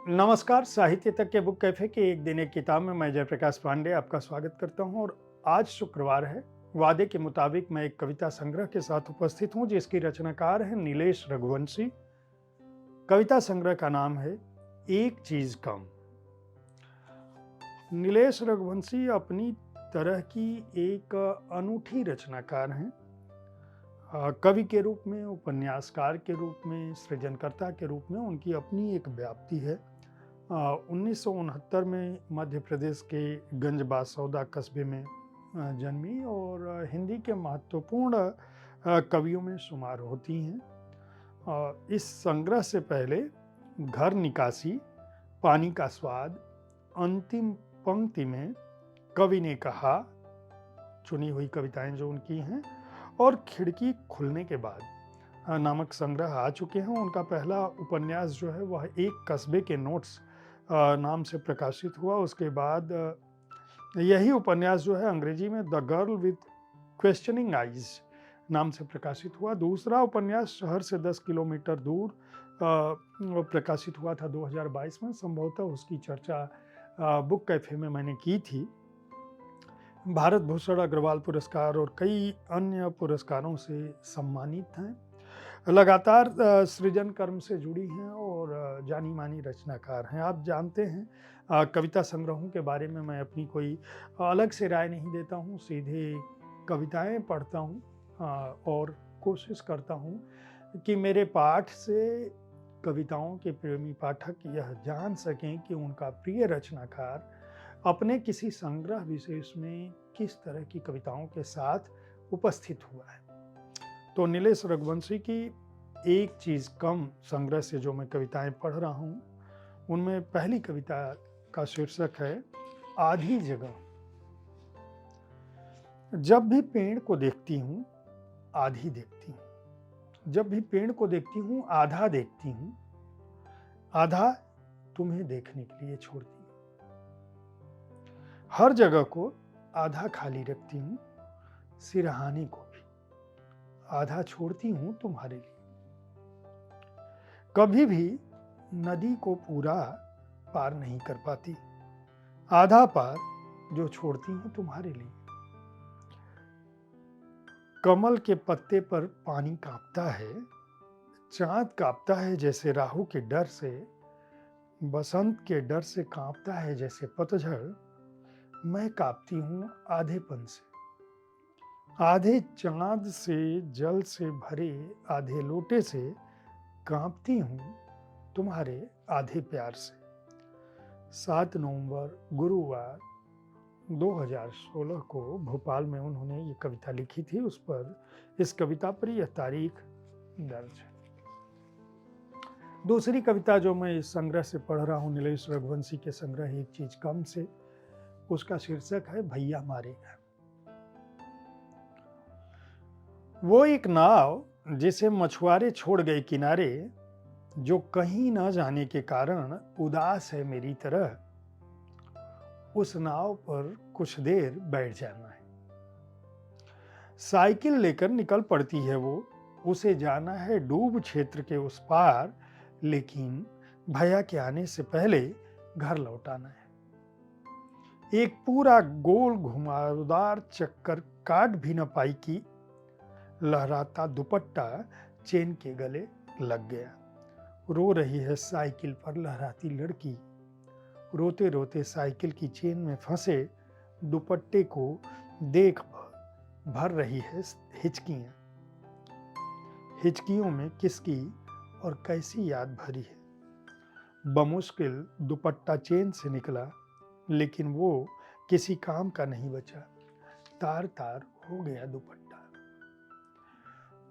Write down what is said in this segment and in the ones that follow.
नमस्कार, साहित्य तक के बुक कैफे के एक दिन एक किताब में मैं जयप्रकाश पांडे आपका स्वागत करता हूं और आज शुक्रवार है। वादे के मुताबिक मैं एक कविता संग्रह के साथ उपस्थित हूं जिसकी रचनाकार है नीलेश रघुवंशी। कविता संग्रह का नाम है एक चीज कम। नीलेश रघुवंशी अपनी तरह की एक अनूठी रचनाकार हैं। कवि के रूप में, उपन्यासकार के रूप में, सृजनकर्ता के रूप में उनकी अपनी एक व्याप्ति है। 1969 में मध्य प्रदेश के गंज बासौदा कस्बे में जन्मी और हिंदी के महत्वपूर्ण कवियों में शुमार होती हैं। इस संग्रह से पहले घर निकासी, पानी का स्वाद, अंतिम पंक्ति में कवि ने कहा, चुनी हुई कविताएं जो उनकी हैं, और खिड़की खुलने के बाद नामक संग्रह आ चुके हैं। उनका पहला उपन्यास जो है वह एक कस्बे के नोट्स नाम से प्रकाशित हुआ। उसके बाद यही उपन्यास जो है अंग्रेजी में the girl with questioning eyes नाम से प्रकाशित हुआ। दूसरा उपन्यास शहर से 10 किलोमीटर दूर प्रकाशित हुआ था 2022 में। संभवतः उसकी चर्चा बुक कैफे में मैंने की थी। भारत भूषण अग्रवाल पुरस्कार और कई अन्य पुरस्कारों से सम्मानित हैं। लगातार सृजन कर्म से जुड़ी हैं और जानी मानी रचनाकार हैं। आप जानते हैं कविता संग्रहों के बारे में मैं अपनी कोई अलग से राय नहीं देता हूँ, सीधे कविताएं पढ़ता हूँ और कोशिश करता हूँ कि मेरे पाठ से कविताओं के प्रेमी पाठक यह जान सकें कि उनका प्रिय रचनाकार अपने किसी संग्रह विशेष में किस तरह की कविताओं के साथ उपस्थित हुआ है। तो नीलेश रघुवंशी की एक चीज कम संग्रह से जो मैं कविताएं पढ़ रहा हूं, उनमें पहली कविता का शीर्षक है आधी जगह। जब भी पेड़ को देखती हूं आधी देखती हूं, जब भी पेड़ को देखती हूं आधा देखती हूं, आधा तुम्हें देखने के लिए छोड़ती हूं। हर जगह को आधा खाली रखती हूं, सिरहाने को भी आधा छोड़ती हूं तुम्हारे लिए। कभी भी नदी को पूरा पार नहीं कर पाती, आधा पार जो छोड़ती हूं तुम्हारे लिए। कमल के पत्ते पर पानी कांपता है, चांद कांपता है जैसे राहु के डर से, बसंत के डर से कांपता है जैसे पतझड़। मैं कांपती हूं आधेपन से, आधे चांद से, जल से भरे आधे लोटे से कांपती हूं तुम्हारे आधे प्यार से। 7 नवंबर गुरुवार 2016 को भोपाल में उन्होंने ये कविता लिखी थी। उस पर, इस कविता पर यह तारीख दर्ज है। दूसरी कविता जो मैं इस संग्रह से पढ़ रहा हूं, नीलेश रघुवंशी के संग्रह एक चीज कम से, उसका शीर्षक है भैया मारेगा। वो एक नाव जिसे मछुआरे छोड़ गए किनारे, जो कहीं न जाने के कारण उदास है मेरी तरह, उस नाव पर कुछ देर बैठ जाना है। साइकिल लेकर निकल पड़ती है वो, उसे जाना है डूब क्षेत्र के उस पार, लेकिन भैया के आने से पहले घर लौटाना है। एक पूरा गोल घुमावदार चक्कर काट भी न पाई कि लहराता दुपट्टा चेन के गले लग गया। रो रही है साइकिल पर लहराती लड़की, रोते रोते साइकिल की चेन में फंसे दुपट्टे को देख भर रही है हिचकियां। हिचकियों में किसकी और कैसी याद भरी है। बमुश्किल दुपट्टा चेन से निकला, लेकिन वो किसी काम का नहीं बचा। तार तार हो गया दुपट्टा।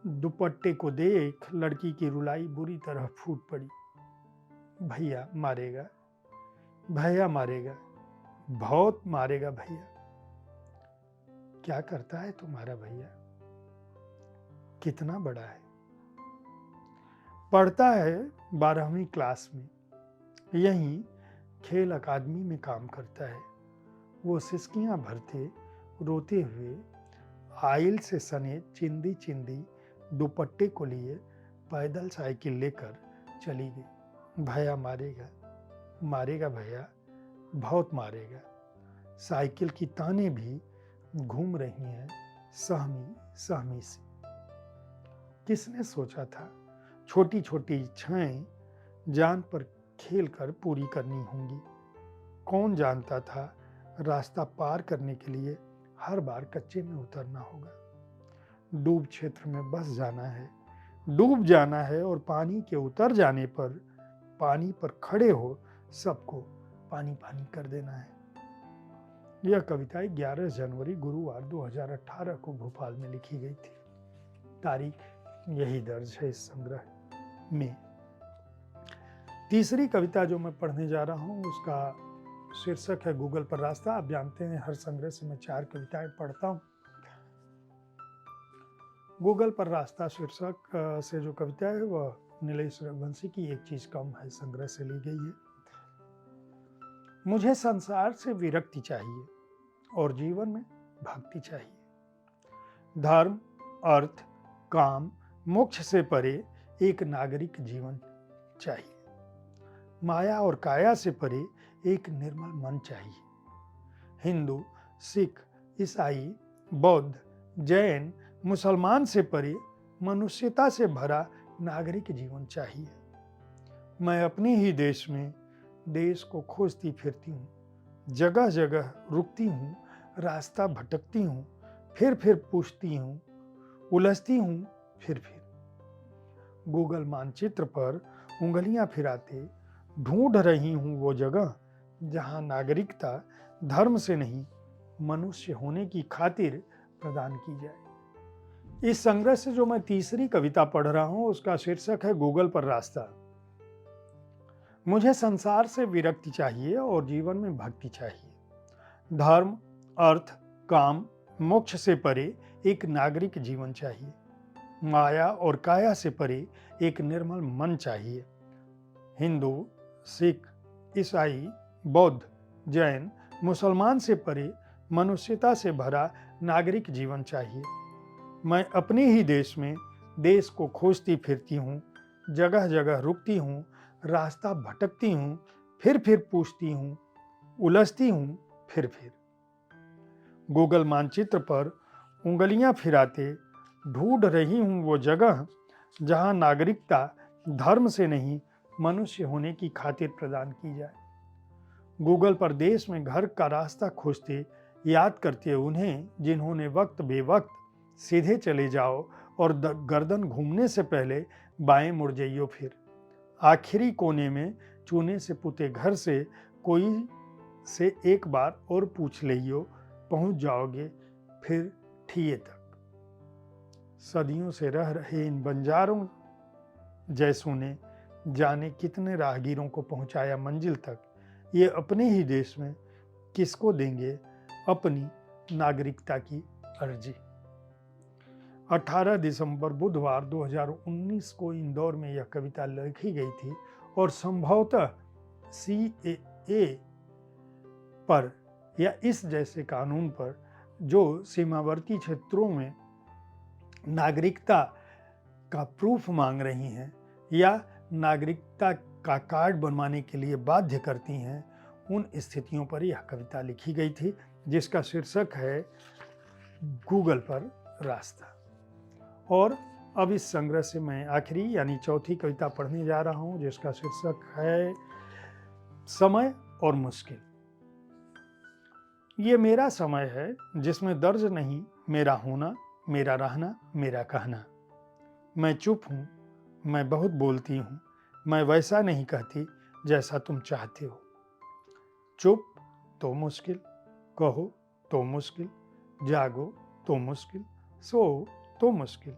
दुपट्टे को देख लड़की की रुलाई बुरी तरह फूट पड़ी। भैया मारेगा, भैया मारेगा, बहुत मारेगा भैया। क्या करता है तुम्हारा भैया, कितना बड़ा है। पढ़ता है 12वीं क्लास में, यहीं खेल अकादमी में काम करता है। वो सिसकियां भरते रोते हुए आइल से सने चिंदी चिंदी दुपट्टे को लिए पैदल साइकिल लेकर चली गई। भैया मारेगा, मारेगा भैया, बहुत मारेगा। साइकिल की ताने भी घूम रही हैं सहमी सहमी सी। किसने सोचा था छोटी छोटी इच्छाएं जान पर खेल कर पूरी करनी होंगी। कौन जानता था रास्ता पार करने के लिए हर बार कच्चे में उतरना होगा। डूब क्षेत्र में बस जाना है, डूब जाना है और पानी के उतर जाने पर पानी पर खड़े हो सबको पानी पानी कर देना है। यह कविता 11 जनवरी गुरुवार 2018 को भोपाल में लिखी गई थी। तारीख यही दर्ज है इस संग्रह में। तीसरी कविता जो मैं पढ़ने जा रहा हूँ उसका शीर्षक है गूगल पर रास्ता। आप जानते हैं हर संग्रह से मैं 4 कविताएं पढ़ता हूँ। गूगल पर रास्ता शीर्षक से जो कविता है वह नीलेश रघुवंशी की एक चीज कम है संग्रह से ली गई है। मुझे संसार से विरक्ति चाहिए और जीवन में भक्ति चाहिए। धर्म, अर्थ, काम, मोक्ष से परे एक नागरिक जीवन चाहिए। माया और काया से परे एक निर्मल मन चाहिए। हिंदू, सिख, ईसाई, बौद्ध, जैन, मुसलमान से परे मनुष्यता से भरा नागरिक जीवन चाहिए। मैं अपने ही देश में देश को खोजती फिरती हूँ, जगह जगह रुकती हूँ, रास्ता भटकती हूँ, फिर पूछती हूँ, उलझती हूँ, फिर। गूगल मानचित्र पर उंगलियां फिराते ढूंढ रही हूँ वो जगह जहाँ नागरिकता धर्म से नहीं मनुष्य होने की खातिर प्रदान की जाए। इस संग्रह से जो मैं तीसरी कविता पढ़ रहा हूँ उसका शीर्षक है गूगल पर रास्ता। मुझे संसार से विरक्ति चाहिए और जीवन में भक्ति चाहिए। धर्म, अर्थ, काम, मोक्ष से परे एक नागरिक जीवन चाहिए। माया और काया से परे एक निर्मल मन चाहिए। हिंदू, सिख, ईसाई, बौद्ध, जैन, मुसलमान से परे मनुष्यता से भरा नागरिक जीवन चाहिए। मैं अपने ही देश में देश को खोजती फिरती हूँ, जगह जगह रुकती हूँ, रास्ता भटकती हूँ, फिर पूछती हूँ, उलझती हूँ, फिर। गूगल मानचित्र पर उंगलियां फिराते ढूंढ रही हूँ वो जगह जहाँ नागरिकता धर्म से नहीं मनुष्य होने की खातिर प्रदान की जाए। गूगल पर देश में घर का रास्ता खोजते याद करते उन्हें जिन्होंने वक्त बेवक्त सीधे चले जाओ और गर्दन घूमने से पहले बाएं मुड़ जाइयो। फिर आखिरी कोने में चूने से पुते घर से कोई से एक बार और पूछ लियो, पहुंच जाओगे फिर ठिये तक। सदियों से रह रहे इन बंजारों जैसों ने जाने कितने राहगीरों को पहुंचाया मंजिल तक। ये अपने ही देश में किसको देंगे अपनी नागरिकता की अर्जी। 18 दिसंबर बुधवार 2019 को इंदौर में यह कविता लिखी गई थी और संभवतः CAA पर या इस जैसे कानून पर जो सीमावर्ती क्षेत्रों में नागरिकता का प्रूफ मांग रही हैं या नागरिकता का कार्ड बनवाने के लिए बाध्य करती हैं, उन स्थितियों पर यह कविता लिखी गई थी जिसका शीर्षक है गूगल पर रास्ता। और अब इस संग्रह से मैं आखिरी यानी चौथी कविता पढ़ने जा रहा हूं जिसका शीर्षक है समय और मुश्किल। ये मेरा समय है जिसमें दर्ज नहीं मेरा होना, मेरा रहना, मेरा कहना। मैं चुप हूँ, मैं बहुत बोलती हूँ, मैं वैसा नहीं कहती जैसा तुम चाहते हो। चुप तो मुश्किल, कहो तो मुश्किल, जागो तो मुश्किल, सो तो मुश्किल।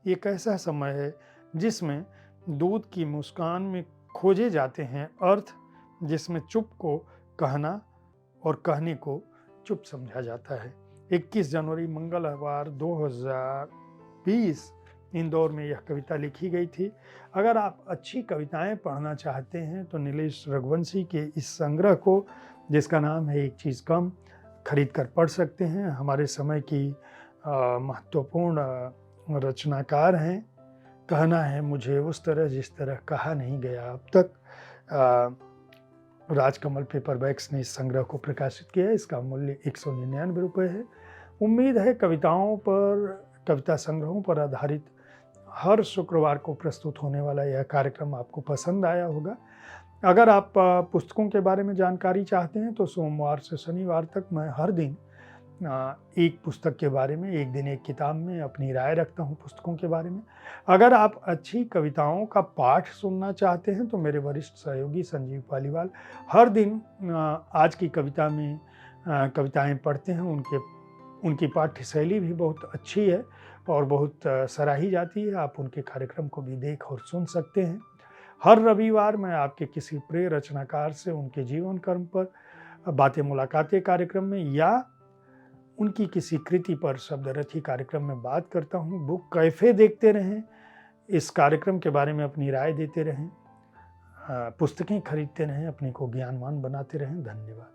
ये कैसा समय है जिसमें दूध की मुस्कान में खोजे जाते हैं अर्थ, जिसमें चुप को कहना और कहने को चुप समझा जाता है। 21 जनवरी मंगलवार 2020 इंदौर में यह कविता लिखी गई थी। अगर आप अच्छी कविताएं पढ़ना चाहते हैं तो नीलेश रघुवंशी के इस संग्रह को जिसका नाम है एक चीज़ कम खरीद कर पढ़ सकते हैं। हमारे समय की महत्वपूर्ण रचनाकार हैं। कहना है मुझे उस तरह जिस तरह कहा नहीं गया अब तक। राजकमल पेपरबैक्स ने इस संग्रह को प्रकाशित किया है। इसका मूल्य 199 रुपये है। उम्मीद है कविता संग्रहों पर आधारित हर शुक्रवार को प्रस्तुत होने वाला यह कार्यक्रम आपको पसंद आया होगा। अगर आप पुस्तकों के बारे में जानकारी चाहते हैं तो सोमवार से शनिवार तक मैं हर दिन एक पुस्तक के बारे में, एक दिन एक किताब में अपनी राय रखता हूं पुस्तकों के बारे में। अगर आप अच्छी कविताओं का पाठ सुनना चाहते हैं तो मेरे वरिष्ठ सहयोगी संजीव पालीवाल हर दिन आज की कविता में कविताएं पढ़ते हैं। उनकी पाठ्य शैली भी बहुत अच्छी है और बहुत सराही जाती है। आप उनके कार्यक्रम को भी देख और सुन सकते हैं। हर रविवार मैं आपके किसी प्रिय रचनाकार से उनके जीवन कर्म पर बातें मुलाकातें कार्यक्रम में या उनकी किसी कृति पर शब्दरथी कार्यक्रम में बात करता हूँ। बुक कैफे देखते रहें, इस कार्यक्रम के बारे में अपनी राय देते रहें, पुस्तकें खरीदते रहें, अपने को ज्ञानवान बनाते रहें। धन्यवाद।